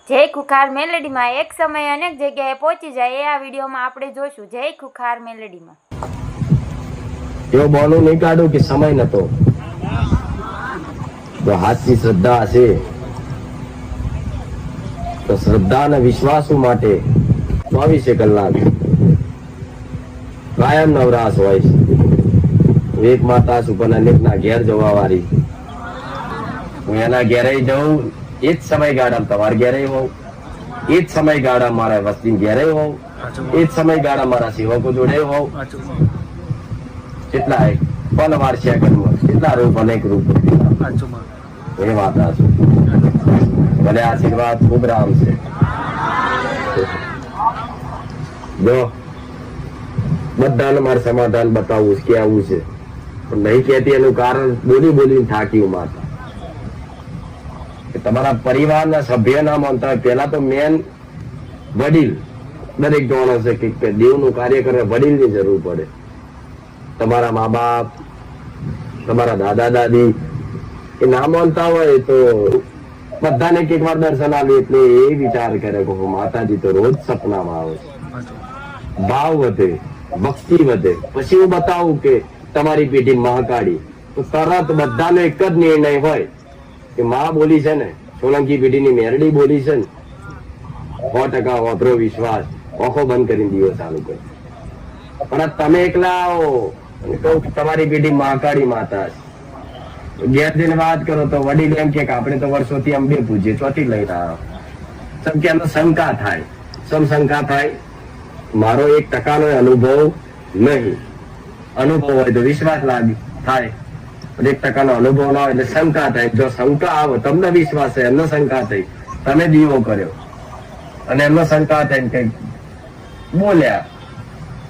જય ખુખાર મેલેડીમાં એક સમયે અનેક જગ્યાએ પહોંચી જાય એ આ વિડીયોમાં આપણે જોશું. જય ખુખાર મેલેડીમાં એવો બોનું નહીં કાઢું કે સમય નતો તો હાથની શ્રદ્ધા હશે તો શ્રદ્ધા અને વિશ્વાસુ માટે 24 કલાક કાયમ નવરાશ હોય છે. એક માતા સુપન અનેકના ઘેર જવા વાળી હું એના ઘેરે જઉં એ જ સમયગાળા તમારા ઘેરે હોઉં, એ જ સમયગાળા મારા વસ્તી ઘેરે હોઉં, એ જ સમયગાળા મારા સેવકો જોડે હોઉં. કેટલા પલવાર સેકન્ડમાં કેટલા રૂપ અનેક રૂપ એ માતા છું. ભલે આશીર્વાદ ખૂબ રામ છે. જો બધાને મારે સમાધાન બતાવવું કે આવું છે પણ નહીં કહેતી એનું કારણ બોલી બોલીને થાક્યું માતા. તમારા પરિવારના સભ્ય ના માનતા હોય પેલા તો મેન વડીલ દરેક જાણો છે કે દેવનું કાર્ય કરે વડીલની જરૂર પડે. તમારા મા બાપ તમારા દાદા દાદી એ ના માનતા હોય તો બધાને એક વાર દર્શન આવે એટલે એ વિચાર કરે કે માતાજી તો રોજ સપનામાં આવે છે. ભાવ વધે, ભક્તિ વધે. પછી હું બતાવું કે તમારી પેઢી મહાકાળી તો તરત બધાનો એક જ નિર્ણય હોય કે માં બોલી છે ને સોલંકી પેઢીની મેરડી બોલી છે ને 100% વાપરો વિશ્વાસ ઓખો બંધ કરીને દીવો ચાલુ કરે. પણ તમે એકલા આવો અને કહું તમારી પેઢી મહાકાળી માતા છે ઘેર જઈને વાત કરો તો વડીલ એમ કે આપણે તો વર્ષોથી અંબે પૂજીએ ચોથી લઈ રહ્યા સમ કે એનો શંકા થાય. શંકા થાય મારો 1% અનુભવ નહીં. અનુભવ હોય તો વિશ્વાસ લાગે થાય 1% અનુભવ ના હોય એટલે શંકા થાય. જો શંકા આવે તમને વિશ્વાસ છે એમને શંકા થઈ તમે દીવો કર્યો અને એમને શંકા થઈ કઈક બોલ્યા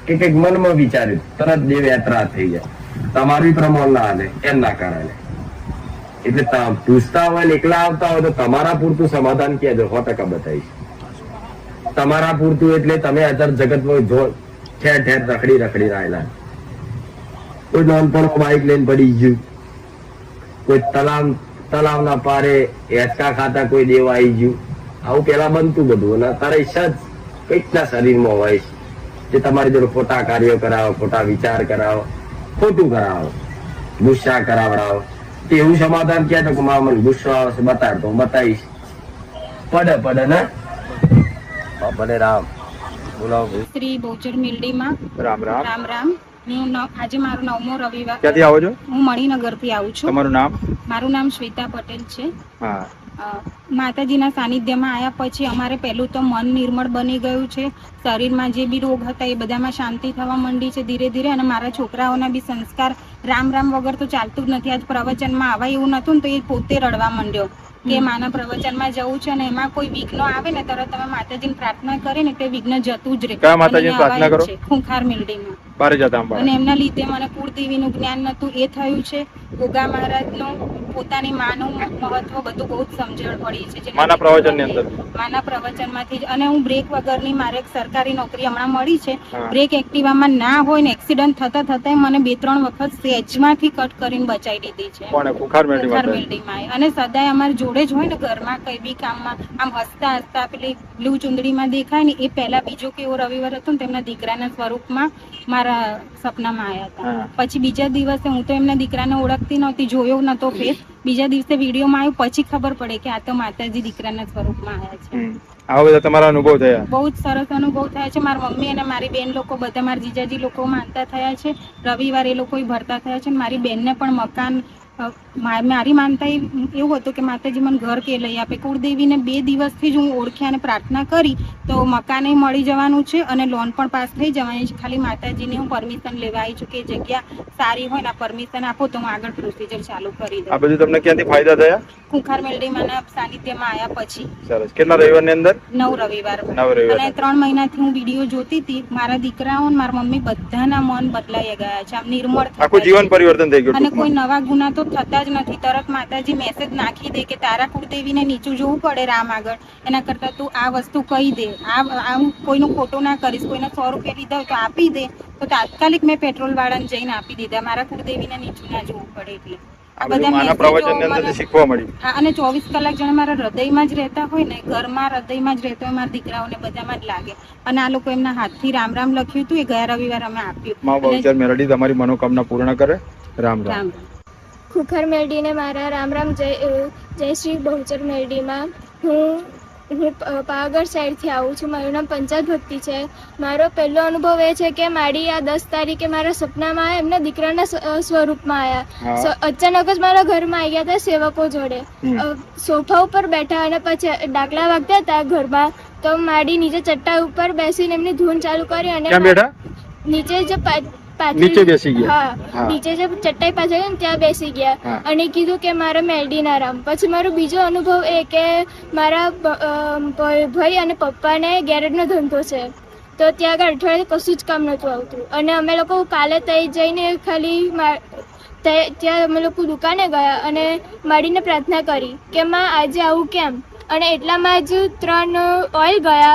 કે કઈક મનમાં વિચાર્યું તરત દેવ યાત્રા થઈ જાય. તમારું પ્રમાણ ના હાલે એમના કારણે. એટલે પૂછતા હોય ને એકલા આવતા હોય તો તમારા પૂરતું સમાધાન કહેજો 100% બતાવીશ. તમારા પૂરતું એટલે તમે અત્યારે જગતમાં જો ઠેર ઠેર રખડી રહેલા. કોઈ નાનપણમાં બાઈક લઈને પડી ગયું, કોઈ તલાવના પારે હેચકા ખાતા કોઈ દેવ આવી ગયું. આવું પેલા બનતું બધું અને તારા ઈચ્છા જ કંઈકના શરીરમાં હોય છે જે તમારી જોડે ખોટા કાર્યો કરાવો, ખોટા વિચાર કરાવો, ખોટું કરાવો, ગુસ્સા કરાવડાવો. તો એવું સમાધાન ક્યાં તો કે મને ગુસ્સો આવે છે બતાડતો હું બતાવીશ. પડે ને ભલે રામ બોલાવો. શ્રી બહુચર મિલડીમાં રામ રામ રામ રામ. હું આજે મારો 9મો રવિવાર. ક્યાંથી આવો છો? હું મણિનગર થી આવું છું. તમારું નામ? મારું નામ શ્વેતા પટેલ છે. હા. માતાજીના સાનિધ્યમાં આવ્યા પછી અમારે પહેલું તો મન નિર્મળ બની ગયું છે. શરીરમાં જે બી રોગ હતા એ બધામાં શાંતિ થવા માંડી છે ધીરે ધીરે. અને મારા છોકરાઓના બી સંસ્કાર રામ રામ વગર તો ચાલતું જ નથી. આજ પ્રવચનમાં આવા એવું નતું ને તો એ પોતે રડવા માંડ્યો કે માના પ્રવચનમાં જવું છે અને એમાં કોઈ વિઘ્ન આવે ને તરત તમે માતાજીને પ્રાર્થના કરે ને તે વિઘ્ન જતું જ રહે. કયા માતાજીને પ્રાર્થના કરો? ખુંખાર મિલડીમાં પારિજાત અંબા. અને એમના લીધે મને કુળદેવીનું જ્ઞાન નતું એ થયું છે. ગોગા મહારાજનું પોતાની માનું મહત્વ બધું બહુ જ સમજણ પડી છે માના પ્રવચનની અંદર. માના પ્રવચનમાંથી જ. અને હું બ્રેક વગરની મારે એક સરકારી નોકરી હમણાં મળી છે. બ્રેક એક્ટિવામાં ના હોય ને એક્સિડન્ટ થતા મને 2-3 વખત સેજમાંથી કટ કરીને બચાવી દીધી છે. કોણે? ખુખાર મિલડીમાં. અને સદાય અમારી જોડે જ હોય ને ઘરમાં કઈ બી કામમાં આમ હસતા હસતા પેલી બ્લુ ચુંદડીમાં દેખાય ને એ પહેલા બીજો કેવો રવિવાર હતો ને તેમના દીકરાના સ્વરૂપમાં મારા સપનામાં આવ્યા હતા. પછી બીજા દિવસે હું તો એમના દીકરાને ઓળખતી નહોતી, જોયો નતો ફેસ. બીજા દિવસે વિડીયોમાં આવ્યું પછી ખબર પડે કે આ તો માતાજી દીકરાના સ્વરૂપમાં આવ્યા છે. આવા બધા તમારા અનુભવ થયા? બહુ જ સરસ અનુભવ થયા છે. મારી મમ્મી અને મારી બેન લોકો બધા મારા જીજાજી લોકો માનતા થયા છે. રવિવાર એ લોકો ભરતા થયા છે. મારી બેનને પણ મકાન મારી માનતા એવું હતું કે માતાજી મને ઘર કે લઈ આપે. કુળદેવીને 2 દિવસથી જ હું ઓળખ્યા અને પ્રાર્થના કરી તો મકાને મળી જવાનું છે અને લોન પણ પાસ થઈ જવાની છે. ખાલી માતાજીની હું પરમિશન લેવા આવી છું કે જગ્યા સારી હોય ને પરમિશન આપો તો હું આગળ પ્રોસિજર ચાલુ કરી દઉં. આ બધું તમને ક્યાંથી ફાયદા થયા? ખુંખાર મેલડીમાંના સાનિધ્યમાં આવ્યા પછી. સરસ. કેટલા રવિવારની અંદર? 9 રવિવાર. અને 3 મહિનાથી હું વિડીયો જોતી હતી. મારા દીકરાઓ અને મારા મમ્મી બધાના મન બદલાઈ ગયા છે. આમ નિર્મળ આખું જીવન પરિવર્તન થઈ ગયું. અને કોઈ નવા ગુના તો થતા જ નથી. તરત માતાજી મેસેજ નાખી દે કે તારા કુળદેવીને નીચું જોવું પડે રામ આગળ, એના કરતા તું આ વસ્તુ કહી દે, આ હું કોઈનું ખોટું ના કરીશ. કોઈને 100 રૂપિયા લીધા હોય તો આપી દે. તો તાત્કાલિક મેં પેટ્રોલ વાળાને જઈને આપી દીધા. મારા કુળદેવીને નીચું ના જોવું પડે એટલે. આ બધું બધા માના message પ્રવચનની મને- અંદરથી શીખવા મળ્યું. હા, અને 24 કલાક જાણે મારા હૃદયમાં જ રહેતા હોય ને, ઘરમાં હૃદયમાં જ રહેતો હોય, મારા દીકરાઓને બધામાં જ લાગે. અને આ લોકો એમના હાથથી રામ રામ લખ્યું હતું, એ ગયા રવિવારે અમે આપ્યું. માં બહુચર મેલડી તમારી મનોકામના પૂર્ણ કરે. રામ રામ. રામ ખુખર મેલડીને મારા રામ રામ. જય શ્રી બહુચર મેલડીમાં. હું પાવાગઢ સાઈડથી આવું છું. મારું નામ પંચાયત ભક્તિ છે. મારો પહેલો અનુભવ એ છે કે મારી આ 10 તારીખે મારા સપનામાં આવ્યા, એમના દીકરાના સ્વરૂપમાં આવ્યા. હા. અચાનક જ મારા ઘરમાં આવી ગયા હતા સેવકો જોડે. સોફા ઉપર બેઠા અને પછી ડાકલા વાગતા હતા ઘરમાં, તો મારી નીચે ચટ્ટા ઉપર બેસીને એમની ધૂન ચાલુ કરી અને ક્યાં બેઠા? નીચે જે નીચે બેસી ગયા. હા, હા. નીચે જે ચટાઈ પાછળ છે ને ત્યાં બેસી ગયા હા. અને કીધું કે મારા મેલડીના રામ. પછી મારો બીજો અનુભવ એ કે મારા ભાઈ અને પપ્પાને ગેરેજનો ધંધો છે, તો ત્યાં આગળ અઠવાડિયે કશું જ કામ નહોતું આવતું. અને અમે લોકો કાલે ત્યાં જઈને ખાલી ત્યાં અમે લોકો દુકાને ગયા અને માડીને પ્રાર્થના કરી કે માં આજે આવું કેમ. અને એટલામાં જ 3 ઓઇલ ગયા,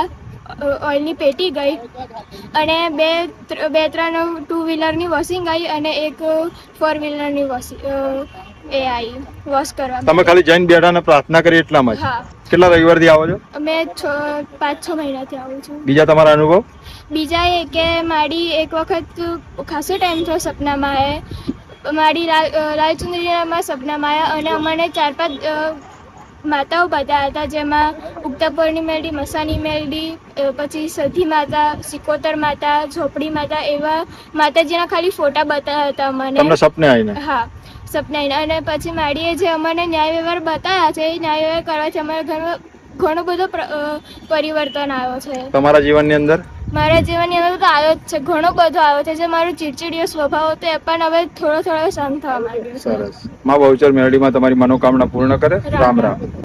ઓઇલની પેટી ગઈ અને બે ત્રણ 2 વ્હીલરની વોશિંગ આવી અને એક 4 વ્હીલરની એ આવી વોશ કરવા. તમે ખાલી જઈને બેઠા ને પ્રાર્થના કરી એટલામાં જ? હા, કેટલા રવિવારથી આવો છો? અમે 5-6 મહિનાથી આવું છું. બીજા તમારા અનુભવ? બીજા એ કે મારી એક વખત ખાસો ટાઈમ થયો સપનામાં આવે, મારી લાલચુંદરીમાં સપનામાં આવ્યા અને અમને 4-5 માતાઓ બતાવ્યા હતા, જેમાં ઉગતાપોરની મેલડી, મસાની મેલડી, પછી સધી માતા, સિકોતર માતા, ઝોપડી માતા, એવા માતાજીના ખાલી ફોટા બતાવ્યા હતા તમને અમને. સપને આવીને? હા, સપનાઈને. અને પછી માડીએ જે અમને ન્યાય વ્યવહાર બતાવ્યા છે, એ ન્યાય વ્યવહાર કરવાથી અમારા ઘરમાં ઘણો બધો પરિવર્તન આવ્યો છે. તમારા જીવનની અંદર? મારા જીવનની અંદર તો આવ્યો જ છે, ઘણો બધો આવ્યો છે. જે મારો ચીડચીડિયો સ્વભાવ હતો એ પણ હવે થોડો થોડો શાંત થવા માંડ્યો છે. સરસ. માં બહુચર મેલડીમાં તમારી મનોકામના પૂર્ણ કરે. રામ રામ.